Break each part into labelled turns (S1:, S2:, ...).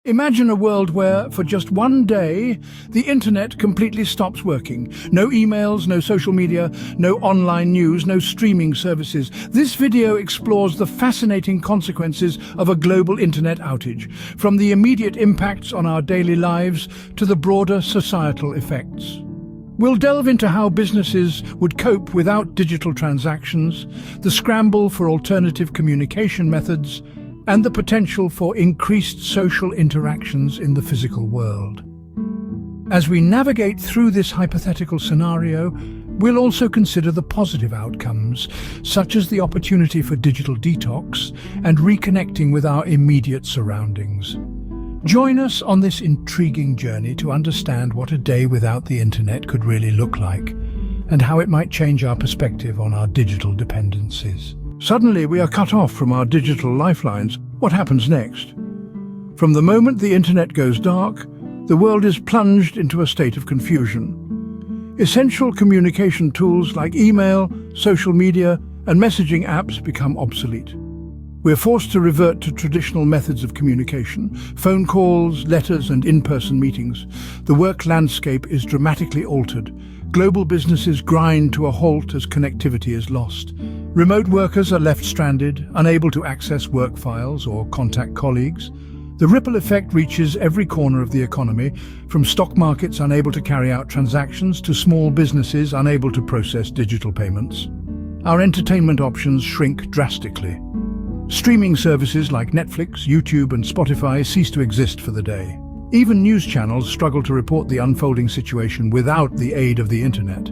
S1: Imagine a world where, for just one day, the internet completely stops working. No emails, no social media, no online news, no streaming services. This video explores the fascinating consequences of a global internet outage, from the immediate impacts on our daily lives to the broader societal effects. We'll delve into how businesses would cope without digital transactions, the scramble for alternative communication methods, and the potential for increased social interactions in the physical world. As we navigate through this hypothetical scenario, we'll also consider the positive outcomes, such as the opportunity for digital detox and reconnecting with our immediate surroundings. Join us on this intriguing journey to understand what a day without the internet could really look like, and how it might change our perspective on our digital dependencies. Suddenly, we are cut off from our digital lifelines. What happens next? From the moment the internet goes dark, the world is plunged into a state of confusion. Essential communication tools like email, social media, and messaging apps become obsolete. We're forced to revert to traditional methods of communication: phone calls, letters, and in-person meetings. The work landscape is dramatically altered. Global businesses grind to a halt as connectivity is lost. Remote workers are left stranded, unable to access work files or contact colleagues. The ripple effect reaches every corner of the economy, from stock markets unable to carry out transactions to small businesses unable to process digital payments. Our entertainment options shrink drastically. Streaming services like Netflix, YouTube, and Spotify cease to exist for the day. Even news channels struggle to report the unfolding situation without the aid of the internet.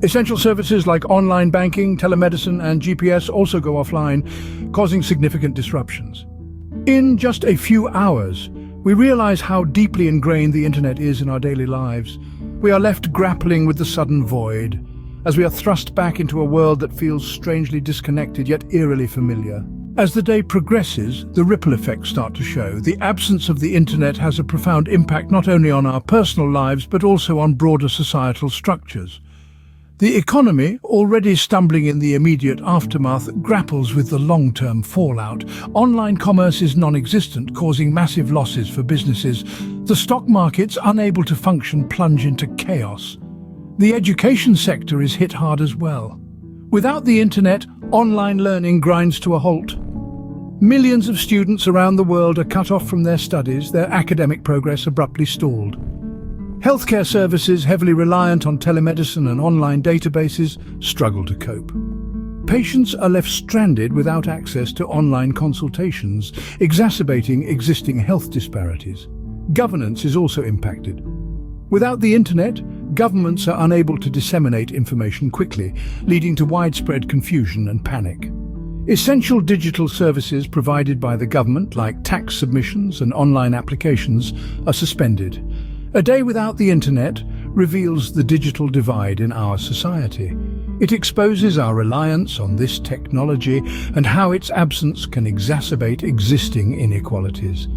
S1: Essential services like online banking, telemedicine, and GPS also go offline, causing significant disruptions. In just a few hours, we realize how deeply ingrained the internet is in our daily lives. We are left grappling with the sudden void, as we are thrust back into a world that feels strangely disconnected yet eerily familiar. As the day progresses, the ripple effects start to show. The absence of the internet has a profound impact not only on our personal lives but also on broader societal structures. The economy, already stumbling in the immediate aftermath, grapples with the long-term fallout. Online commerce is non-existent, causing massive losses for businesses. The stock markets, unable to function, plunge into chaos. The education sector is hit hard as well. Without the internet, online learning grinds to a halt. Millions of students around the world are cut off from their studies, their academic progress abruptly stalled. Healthcare services, heavily reliant on telemedicine and online databases, struggle to cope. Patients are left stranded without access to online consultations, exacerbating existing health disparities. Governance is also impacted. Without the internet, governments are unable to disseminate information quickly, leading to widespread confusion and panic. Essential digital services provided by the government, like tax submissions and online applications, are suspended. A day without the internet reveals the digital divide in our society. It exposes our reliance on this technology and how its absence can exacerbate existing inequalities.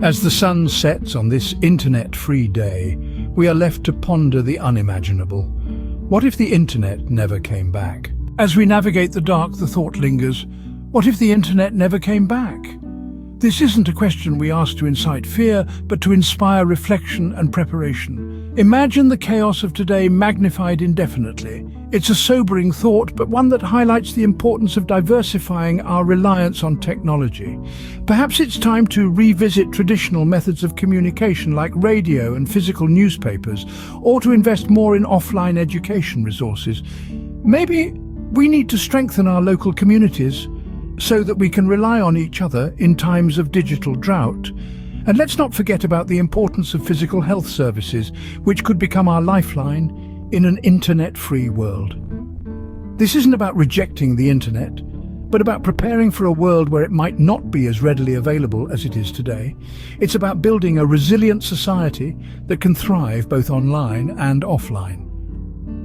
S1: As the sun sets on this internet-free day, we are left to ponder the unimaginable. What if the internet never came back? As we navigate the dark, the thought lingers, what if the internet never came back? This isn't a question we ask to incite fear, but to inspire reflection and preparation. Imagine the chaos of today magnified indefinitely. It's a sobering thought, but one that highlights the importance of diversifying our reliance on technology. Perhaps it's time to revisit traditional methods of communication like radio and physical newspapers, or to invest more in offline education resources. Maybe we need to strengthen our local communities so that we can rely on each other in times of digital drought. And let's not forget about the importance of physical health services, which could become our lifeline in an internet-free world. This isn't about rejecting the internet, but about preparing for a world where it might not be as readily available as it is today. It's about building a resilient society that can thrive both online and offline.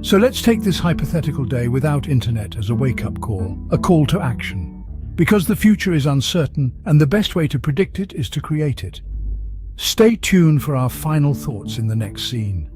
S1: So let's take this hypothetical day without internet as a wake-up call, a call to action. Because the future is uncertain, and the best way to predict it is to create it. Stay tuned for our final thoughts in the next scene.